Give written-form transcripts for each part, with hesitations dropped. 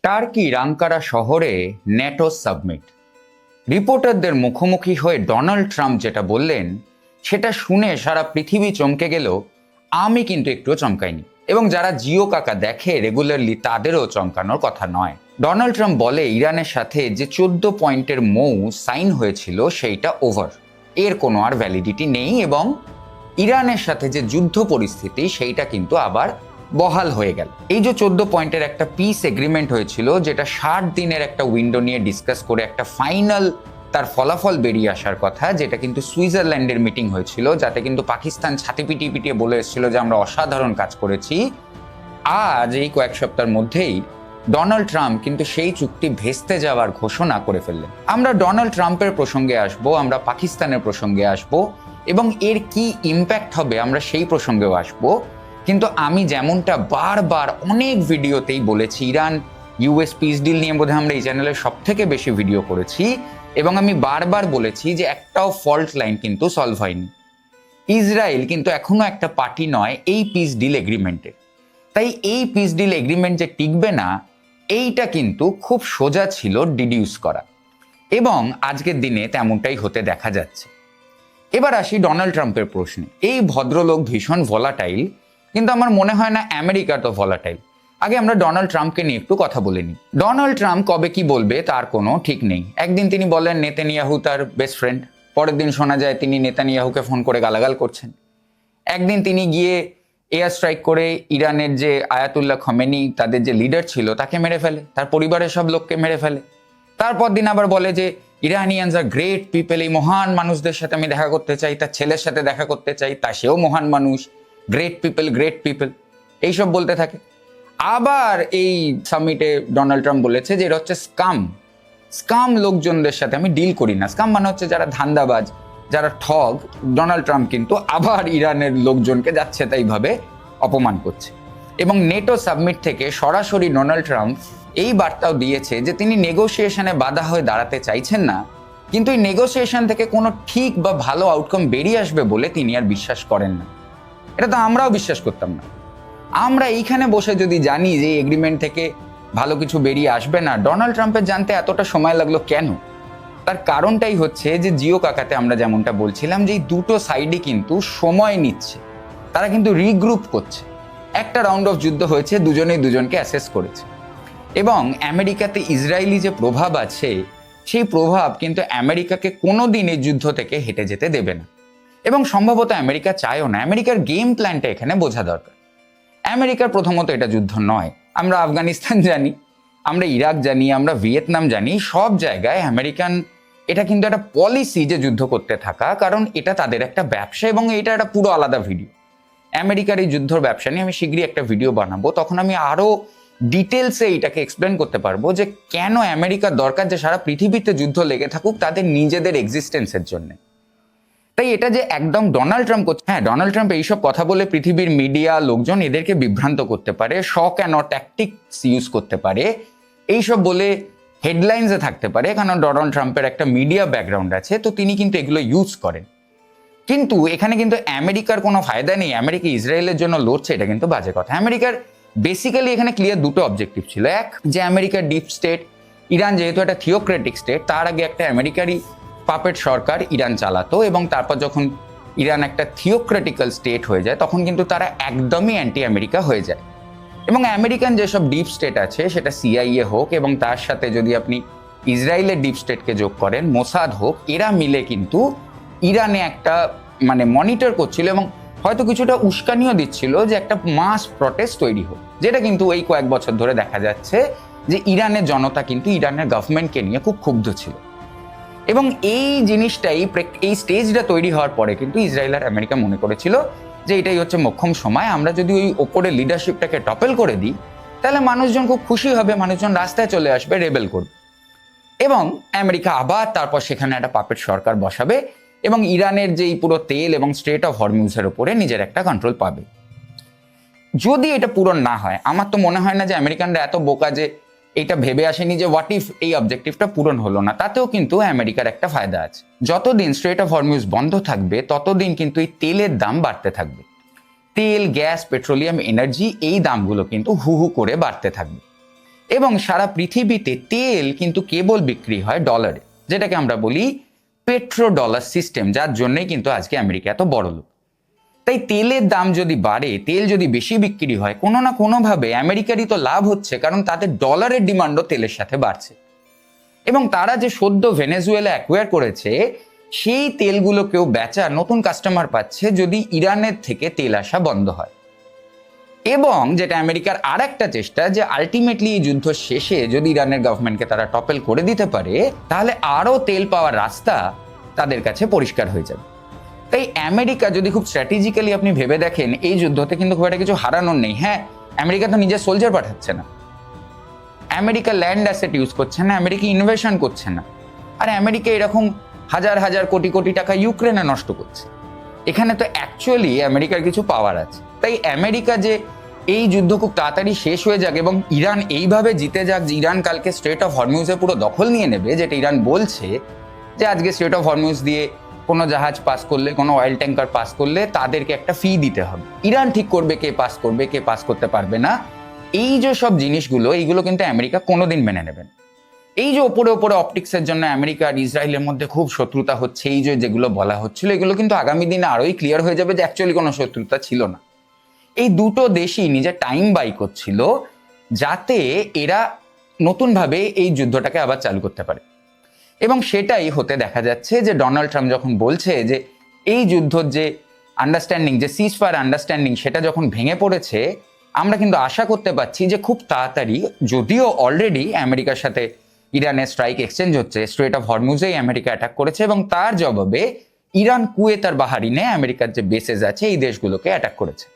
টার্কির Ankara শহরে NATO submit. রিপোর্টারদের মুখোমুখি হয়ে ডোনাল্ড ট্রাম্প যেটা বললেন সেটা শুনে সারা পৃথিবী চমকে গেলেও আমি কিন্তু একটুও চমকাইনি, এবং যারা জিও কাকা দেখে রেগুলারলি তাদেরও চমকানোর কথা নয়। ডোনাল্ড ট্রাম্প বলে ইরানের সাথে যে 14 পয়েন্টের মৌ সাইন হয়েছিল সেইটা ওভার, এর কোনো আর ভ্যালিডিটি নেই, এবং ইরানের সাথে যে যুদ্ধ পরিস্থিতি সেইটা কিন্তু আবার বহাল হয়ে গেল। এই যে 14 পয়েন্টের একটা পিস এগ্রিমেন্ট হয়েছিল, যেটা 60 দিনের একটা উইন্ডো নিয়ে ডিসকাস করে একটা ফাইনাল তার ফলাফল বেরিয়ে আসার কথা, যেটা কিন্তু সুইজারল্যান্ডের মিটিং হয়েছিল, যাতে কিন্তু পাকিস্তান ছাতি পিটিয়ে পিটিয়ে বলে এসেছিল যে আমরা অসাধারণ কাজ করেছি। আজ এই কয়েক সপ্তাহের মধ্যেই ডোনাল্ড ট্রাম্প কিন্তু সেই চুক্তি ভেস্তে যাওয়ার ঘোষণা করে ফেললেন। আমরা ডোনাল্ড ট্রাম্পের প্রসঙ্গে আসবো, আমরা পাকিস্তানের প্রসঙ্গে আসবো, এবং এর কি ইম্প্যাক্ট হবে আমরা সেই প্রসঙ্গেও আসবো। কিন্তু আমি যেমনটা বারবার অনেক ভিডিওতেই বলেছি, ইরান ইউএস পিস ডিল নিয়ে বোধহয় আমরা এই চ্যানেলে সব থেকে বেশি ভিডিও করেছি, এবং আমি বারবার বলেছি যে একটাও ফল্ট লাইন কিন্তু সলভ হয়নি। ইসরায়েল কিন্তু এখনো একটা পার্টি নয় এই পিস ডিল এগ্রিমেন্টে। তাই এই পিস ডিল এগ্রিমেন্ট যে টিকবে না, এইটা কিন্তু খুব সোজা ছিল ডিডিউস করা, এবং আজকের দিনে তেমনটাই হতে দেখা যাচ্ছে। এবার আসি ডোনাল্ড ট্রাম্পের প্রশ্নে। এই ভদ্রলোক ভীষণ ভোলাটাইল, কিন্তু আমার মনে হয় না আমেরিকা তো ভোলাটাইল। আগে আমরা ডোনাল্ড ট্রাম্পকে নিয়ে একটু কথা বলে নিই। ডোনাল্ড ট্রাম্প কবে কি বলবে তার কোনো ঠিক নেই। একদিন তিনি বলেন নেতানিয়াহু তার বেস্ট ফ্রেন্ড, পরের দিন শোনা যায় তিনি নেতানিয়াহুকে ফোন করে গালাগাল করছেন। একদিন তিনি গিয়ে এয়ার স্ট্রাইক করে ইরানের যে আয়াতুল্লাহ খমেনি তাদের যে লিডার ছিল তাকে মেরে ফেলে, তার পরিবারের সব লোককে মেরে ফেলে। তারপর দিন আবার বলে যে ইরানিয়ানস আর গ্রেট পিপল, এই মহান মানুষদের সাথে আমি দেখা করতে চাই, তার ছেলের সাথে দেখা করতে চাই, তা সেও মহান মানুষ, গ্রেট পিপল এইসব বলতে থাকে। আবার এই সামিটে ডোনাল্ড ট্রাম্প বলেছে যে এটা হচ্ছে স্কাম লোকজনদের সাথে আমি ডিল করি না। স্কাম মানে হচ্ছে যারা ধান্দাবাজ, যারা ঠগ। ডোনাল্ড ট্রাম্প কিন্তু আবার ইরানের লোকজনকে যাচ্ছে তাই ভাবে অপমান করছে। এবং নেটো সাবমিট থেকে সরাসরি ডোনাল্ড ট্রাম্প এই বার্তাও দিয়েছে যে তিনি নেগোসিয়েশনে বাধা হয়ে দাঁড়াতে চাইছেন না, কিন্তু এই নেগোসিয়েশন থেকে কোনো ঠিক বা ভালো আউটকাম বেরিয়ে আসবে বলে তিনি আর বিশ্বাস করেন না। এটা তো আমরাও বিশ্বাস করতাম না। আমরা এইখানে বসে যদি জানি যে এগ্রিমেন্ট থেকে ভালো কিছু বেরিয়ে আসবে না, ডোনাল্ড ট্রাম্পের জানতে এতটা সময় লাগলো কেন? তার কারণটাই হচ্ছে যে জিও কাকাতে আমরা যেমনটা বলছিলাম যে এই দুটো সাইডই কিন্তু সময় নিচ্ছে, তারা কিন্তু রিগ্রুপ করছে। একটা রাউন্ড অফ যুদ্ধ হয়েছে, দুজনেই দুজনকে অ্যাসেস করেছে, এবং আমেরিকাতে ইসরায়েলি যে প্রভাব আছে সেই প্রভাব কিন্তু আমেরিকাকে কোনোদিন এই যুদ্ধ থেকে হেঁটে যেতে দেবে না, এবং সম্ভবত আমেরিকা চায়ও না। আমেরিকার গেম প্ল্যানটা এখানে বোঝা দরকার। আমেরিকার প্রথমত এটা যুদ্ধ নয়। আমরা আফগানিস্তান জানি, আমরা ইরাক জানি, আমরা ভিয়েতনাম জানি, সব জায়গায় আমেরিকান এটা কিন্তু একটা পলিসি যে যুদ্ধ করতে থাকা, কারণ এটা তাদের একটা ব্যবসা, এবং এটা একটা পুরো আলাদা ভিডিও। আমেরিকার এই যুদ্ধর ব্যবসা নিয়ে আমি শীঘ্রই একটা ভিডিও বানাবো, তখন আমি আরো ডিটেলসে এটাকে এক্সপ্লেন করতে পারবো যে কেন আমেরিকার দরকার যে সারা পৃথিবীতে যুদ্ধ লেগে থাকুক তাদের নিজেদের এক্সিস্টেন্সের জন্য। তাই এটা যে একদম ডোনাল্ড ট্রাম্প করছে, হ্যাঁ ডোনাল্ড ট্রাম্প এইসব কথা বলে পৃথিবীর মিডিয়া লোকজন এদেরকে বিভ্রান্ত করতে পারে, শক অ্যান্ড ট্যাকটিক্স ইউজ করতে পারে, এইসব বলে হেডলাইন্সে থাকতে পারে, কারণ ডোনাল্ড ট্রাম্পের একটা মিডিয়া ব্যাকগ্রাউন্ড আছে, তো তিনি কিন্তু এগুলো ইউজ করেন। কিন্তু এখানে কিন্তু আমেরিকার কোনো ফায়দা নেই। আমেরিকা ইসরায়েলের জন্য লড়ছে, এটা কিন্তু বাজে কথা। আমেরিকার বেসিক্যালি এখানে ক্লিয়ার দুটো অবজেক্টিভ ছিল। এক, যে আমেরিকার ডিপ স্টেট, ইরান যেহেতু একটা থিওক্রেটিক স্টেট, তার আগে একটা আমেরিকারই পাপেট সরকার ইরান চালাতো, এবং তারপর যখন ইরান একটা থিওক্রেটিক্যাল স্টেট হয়ে যায় তখন কিন্তু তারা একদমই অ্যান্টি আমেরিকা হয়ে যায়। এবং আমেরিকান যেসব ডিপ স্টেট আছে, সেটা সিআইএ হোক, এবং তার সাথে যদি আপনি ইসরায়েলের ডিপ স্টেটকে যোগ করেন, মোসাদ হোক, এরা মিলে কিন্তু ইরানে একটা মনিটর করছিল, এবং হয়তো কিছুটা উস্কানিও দিচ্ছিল যে একটা মাস প্রটেস্ট তৈরি হোক, যেটা কিন্তু এই কয়েক বছর ধরে দেখা যাচ্ছে যে ইরানের জনতা কিন্তু ইরানের গভর্নমেন্টকে নিয়ে খুব ক্ষুব্ধ ছিল। এবং এই জিনিসটাই, এই স্টেজটা তৈরি হওয়ার পরে কিন্তু ইসরায়েল আর আমেরিকা মনে করেছিল যে এটাই হচ্ছে মোক্ষম সময়, আমরা যদি ওই ওপরের লিডারশিপটাকে টপেল করে দিই তাহলে মানুষজন খুব খুশি হবে, মানুষজন রাস্তায় চলে আসবে, রেবেল করবে, এবং আমেরিকা আবার তারপর সেখানে একটা পাপেট সরকার বসাবে, এবং ইরানের যেই পুরো তেল এবং স্ট্রেট অফ হরমুজের উপরে নিজের একটা কন্ট্রোল পাবে। যদি এটা পূরণ না হয়, আমার তো মনে হয় না যে আমেরিকানরা এত বোকা যে এটা ভেবে আসেনি যে হোয়াট ইফ এই অবজেক্টিভটা পূরণ হলো না। তাতেও কিন্তু আমেরিকার একটা ফায়দা আছে। যতদিন স্ট্রেট অফ হরমুজ বন্ধ থাকবে ততদিন কিন্তু এই তেলের দাম বাড়তে থাকবে। তেল, গ্যাস, পেট্রোলিয়াম, এনার্জি, এই দামগুলো কিন্তু হু হু করে বাড়তে থাকবে, এবং সারা পৃথিবীতে তেল কিন্তু কেবল বিক্রি হয় ডলারে, যেটাকে আমরা বলি পেট্রো ডলার সিস্টেম, যার জন্যই কিন্তু আজকে আমেরিকা এত বড় লোক। তাই তেলের দাম যদি বাড়ে, তেল যদি বেশি বিক্রি হয়, কোনো না কোনোভাবে আমেরিকারই তো লাভ হচ্ছে, কারণ তাদের ডলারের ডিমান্ডও তেলের সাথে বাড়ছে। এবং তারা যে সদ্য ভেনেজুয়েলা অ্যাকোয়ার করেছে, সেই তেলগুলোকেও বেচার নতুন কাস্টমার পাচ্ছে যদি ইরানের থেকে তেল আসা বন্ধ হয়। এবং যেটা আমেরিকার আর একটা চেষ্টা, যে আলটিমেটলি এই যুদ্ধ শেষে যদি ইরানের গভর্নমেন্টকে তারা টপল করে দিতে পারে, তাহলে আরও তেল পাওয়ার রাস্তা তাদের কাছে পরিষ্কার হয়ে যাবে। তাই আমেরিকা যদি খুব স্ট্র্যাটেজিক্যালি আপনি ভেবে দেখেন, এই যুদ্ধতে কিন্তু খুব একটা কিছু হারানোর নেই। হ্যাঁ, আমেরিকা তো নিজের সোলজার পাঠাচ্ছে না, আমেরিকা ল্যান্ড অ্যাসেট ইউজ করছে না, আমেরিকা ইনভেশন করছে না, আর আমেরিকা এরকম হাজার হাজার কোটি কোটি টাকা ইউক্রেনে নষ্ট করছে। এখানে তো অ্যাকচুয়ালি আমেরিকার কিছু পাওয়ার আছে। তাই আমেরিকা যে এই যুদ্ধ খুব তাড়াতাড়ি শেষ হয়ে যাক এবং ইরান এইভাবে জিতে যাক যে ইরান কালকে স্ট্রেট অফ হরমুজে পুরো দখল নিয়ে নেবে, যেটা ইরান বলছে যে আজকে স্ট্রেট অফ হরমুজ দিয়ে কোনো জাহাজ পাস করলে, কোনো অয়েল ট্যাঙ্কার পাস করলে তাদেরকে একটা ফি দিতে হবে। ইরান ঠিক করবে কে পাস করবে, কে পাস করতে পারবে না। এই যে সব জিনিসগুলো, এইগুলো কিন্তু আমেরিকা কোনোদিন মেনে নেবেন। এই যে ওপরে ওপরে অপটিক্সের জন্য আমেরিকা আর ইসরায়েলের মধ্যে খুব শত্রুতা হচ্ছে, এই যে যেগুলো বলা হচ্ছিল, এগুলো কিন্তু আগামী দিনে আরোই ক্লিয়ার হয়ে যাবে যে অ্যাকচুয়ালি কোনো শত্রুতা ছিল না। এই দুটো দেশই নিজের টাইম বাই করছিল যাতে এরা নতুনভাবে এই যুদ্ধটাকে আবার চালু করতে পারে। এবং সেটাই হতে দেখা যাচ্ছে যে ডোনাল্ড ট্রাম্প যখন বলছে যে এই যুদ্ধর যে আন্ডারস্ট্যান্ডিং, যে সিজ ফায়ার আন্ডারস্ট্যান্ডিং, সেটা যখন ভেঙে পড়েছে, আমরা কিন্তু আশা করতে পারছি যে খুব তাড়াতাড়ি, যদিও অলরেডি আমেরিকার সাথে ইরানের স্ট্রাইক এক্সচেঞ্জ হচ্ছে, স্ট্রেট অফ হরমুজেই আমেরিকা অ্যাটাক করেছে এবং তার জবাবে ইরান, কুয়েত আর বাহারিনে আমেরিকার যে বেসেস আছে এই দেশগুলোকে অ্যাটাক করেছে।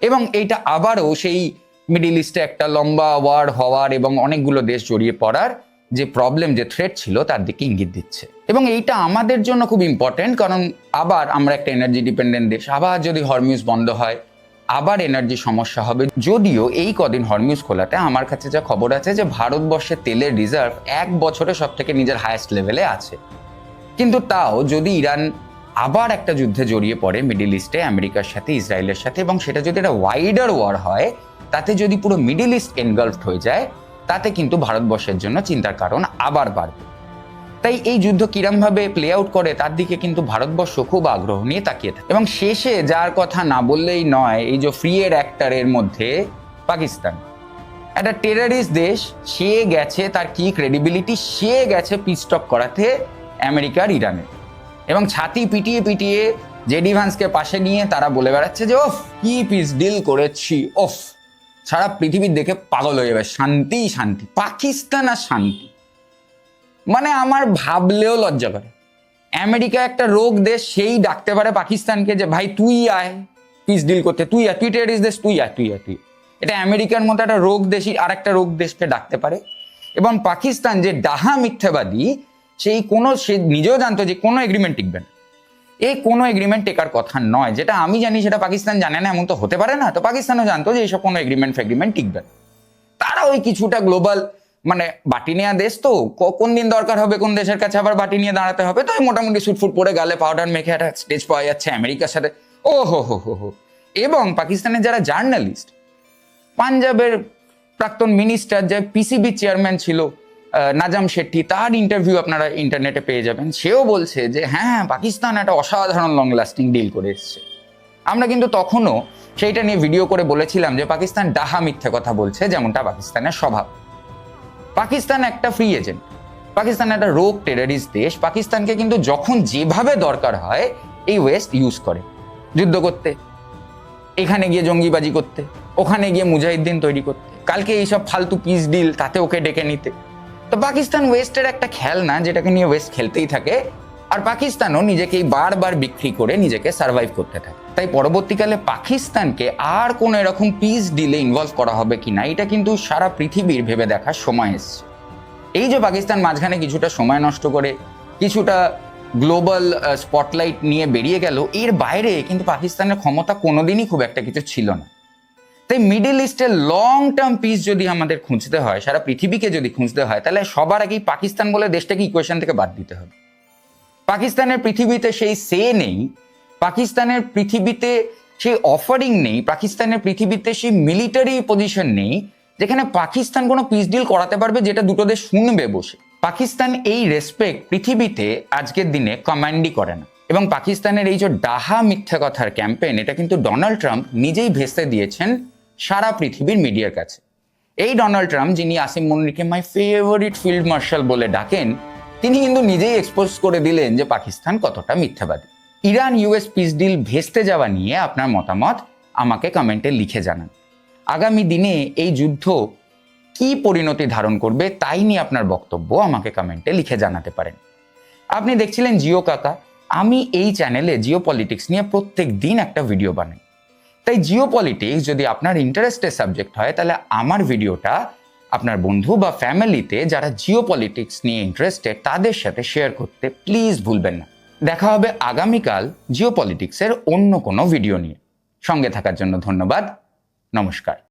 এবং এইটা আবারও সেই মিডিল ইস্টে একটা লম্বা ওয়ার হওয়ার এবং অনেকগুলো দেশ জড়িয়ে পড়ার যে প্রবলেম, যে থ্রেট ছিল, তার দিকে ইঙ্গিত দিচ্ছে। এবং এইটা আমাদের জন্য খুব ইম্পর্টেন্ট, কারণ আবার আমরা একটা এনার্জি ডিপেন্ডেন্ট দেশ, আবার যদি হরমুজ বন্ধ হয় আবার এনার্জি সমস্যা হবে। যদিও এই কদিন হরমুজ খোলাতে আমার কাছে যা খবর আছে যে ভারতবর্ষের তেলের রিজার্ভ 1 বছরে সব থেকে নিজের হায়েস্ট লেভেলে আছে। কিন্তু তাও যদি ইরান আবার একটা যুদ্ধে জড়িয়ে পড়ে মিডিল ইস্টে আমেরিকার সাথে, ইসরায়েলের সাথে, এবং সেটা যদি একটা ওয়াইডার ওয়ার হয়, তাতে যদি পুরো মিডিল ইস্ট এনগালফড হয়ে যায়, তাতে কিন্তু ভারতবর্ষের জন্য চিন্তার কারণ আবার বাড়বে। তাই এই যুদ্ধ কিরমভাবে প্লে আউট করে তার দিকে কিন্তু ভারতবর্ষ খুব আগ্রহ নিয়ে তাকিয়ে থাকে। এবং শেষে যার কথা না বললেই নয়, এই যে ফ্রি এর অ্যাক্টরের মধ্যে পাকিস্তান, একটা টেররিস্ট দেশ, সে গেছে, তার কি ক্রেডিবিলিটি, সে গেছে পিস টক করাতে আমেরিকার ইরানে, এবং ছাতি পিটিয়ে পিটিয়ে জেডি ভান্সকে পাশে নিয়ে তারা বলে বেড়াচ্ছে যে ওফ কি পিস ডিল করেছি, ওফ সারা পৃথিবীর দেখে পাগল হয়ে যাবে, শান্তি শান্তি। পাকিস্তান আর শান্তি, মানে আমার ভাবলেও লজ্জা করে। আমেরিকা একটা রোগ দেশ, সেই ডাকতে পারে পাকিস্তানকে যে ভাই তুই আয় পিস ডিল করতে, তুই আয়, তুই টেররিস্ট দেশ, তুই আয়, তুই আয়, তুই। এটা আমেরিকার মতো একটা রোগ দেশই আর একটা রোগ দেশকে ডাকতে পারে। এবং পাকিস্তান যে ডাহা মিথ্যাবাদী, সে নিজেও জানতো যে কোনো এগ্রিমেন্ট টিকবে না, এই কোনো এগ্রিমেন্ট টেকার কথা নয়। যেটা আমি জানি সেটা পাকিস্তান জানে না, এমন তো হতে পারে না। তো পাকিস্তানও জানতো যে এইসব কোনো এগ্রিমেন্ট টিকবে না। তারা ওই কিছুটা গ্লোবাল, মানে বাটি নেওয়া দেশ, তো কোন দিন দরকার হবে কোন দেশের কাছে আবার বাটি নিয়ে দাঁড়াতে হবে, তো মোটামুটি সুটফুট পরে গালে পাউডার মেখে একটা স্টেজ পাওয়া যাচ্ছে আমেরিকার সাথে, ও হো হো হো হো। এবং পাকিস্তানের যারা জার্নালিস্ট, পাঞ্জাবের প্রাক্তন মিনিস্টার, যে পিসিবি চেয়ারম্যান ছিল নাজাম শেট্টি, তার ইন্টারভিউ আপনারা ইন্টারনেটে পেয়ে যাবেন। সেও বলছে যে হ্যাঁ, পাকিস্তান একটা অসাধারণ লং লাস্টিং ডিল করে এসছে। আমরা কিন্তু তখনও সেইটা নিয়ে ভিডিও করে বলেছিলাম যে পাকিস্তান ডাহা মিথ্যে কথা বলছে, যেমনটা পাকিস্তানের স্বভাব। পাকিস্তান একটা ফ্রি এজেন্ট, পাকিস্তান একটা রোগ টেররিস্ট দেশ। পাকিস্তানকে কিন্তু যখন যেভাবে দরকার হয় এই ওয়েস্ট ইউজ করে, যুদ্ধ করতে, এখানে গিয়ে জঙ্গিবাজি করতে, ওখানে গিয়ে মুজাহিদ্দিন তৈরি করতে, কালকে এইসব ফালতু পিস ডিল, তাতে ওকে ডেকে নিতে। তো পাকিস্তান ওয়েস্টের একটা খেলনা, যেটাকে নিয়ে ওয়েস্ট খেলতেই থাকে, আর পাকিস্তানও নিজেকেই বারবার বিক্রি করে নিজেকে সার্ভাইভ করতে থাকে। তাই পরবর্তীকালে পাকিস্তানকে আর কোনো এরকম পিস ডিলে ইনভলভ করা হবে কিনা, এটা কিন্তু সারা পৃথিবীর ভেবে দেখার সময় এসছে। এই যে পাকিস্তান মাঝখানে কিছুটা সময় নষ্ট করে কিছুটা গ্লোবাল স্পটলাইট নিয়ে বেরিয়ে গেল, এর বাইরে কিন্তু পাকিস্তানের ক্ষমতা কোনোদিনই খুব একটা কিছু ছিল না। তাই মিডল ইস্টের লং টার্ম পিস যদি আমাদের খুঁজতে হয়, সারা পৃথিবীকে যদি খুঁজতে হয়, তাহলে সবার আগেই পাকিস্তান বলে দেশটাকে ইকুয়েশন থেকে বাদ দিতে হবে। পাকিস্তানের পৃথিবীতে সেই সে নেই, পাকিস্তানের পৃথিবীতে সেই অফারিং নেই, পাকিস্তানের পৃথিবীতে সেই মিলিটারি পজিশন নেই, যেখানে পাকিস্তান কোনো পিস ডিল করাতে পারবে যেটা দুটো দেশ শুনবে বসে। পাকিস্তান এই রেসপেক্ট পৃথিবীতে আজকের দিনে কমান্ডই করে না, এবং পাকিস্তানের এই যে ডাহা মিথ্যা কথার ক্যাম্পেইন, এটা কিন্তু ডোনাল্ড ট্রাম্প নিজেই ভেস্তে দিয়েছেন সারা পৃথিবীর মিডিয়ার কাছে। এই ডোনাল্ড ট্রাম্প, যিনি আসিম মনিরকে মাই ফেভারিট ফিল্ড মার্শাল বলে ডাকেন, তিনি কিন্তু নিজেই এক্সপোজ করে দিলেন যে পাকিস্তান কতটা মিথ্যাবাদী। ইরান ইউএস পিস ডিল ভেস্তে যাওয়া নিয়ে আপনার মতামত আমাকে কমেন্টে লিখে জানান। আগামী দিনে এই যুদ্ধ কি পরিণতি ধারণ করবে তাই নিয়ে আপনার বক্তব্য আমাকে কমেন্টে লিখে জানাতে পারেন। আপনি দেখছিলেন জিও কাকা। আমি এই চ্যানেলে জিও পলিটিক্স নিয়ে প্রত্যেক দিন একটা ভিডিও বানাই, তাই জিও পলিটিক্স যদি আপনার ইন্টারেস্টের সাবজেক্ট হয়, তাহলে আমার ভিডিওটা আপনার বন্ধু বা ফ্যামিলিতে যারা জিও পলিটিক্স নিয়ে ইন্টারেস্টেড তাদের সাথে শেয়ার করতে প্লিজ ভুলবেন না। দেখা হবে আগামীকাল জিও পলিটিক্সের অন্য কোনো ভিডিও নিয়ে। সঙ্গে থাকার জন্য ধন্যবাদ। নমস্কার।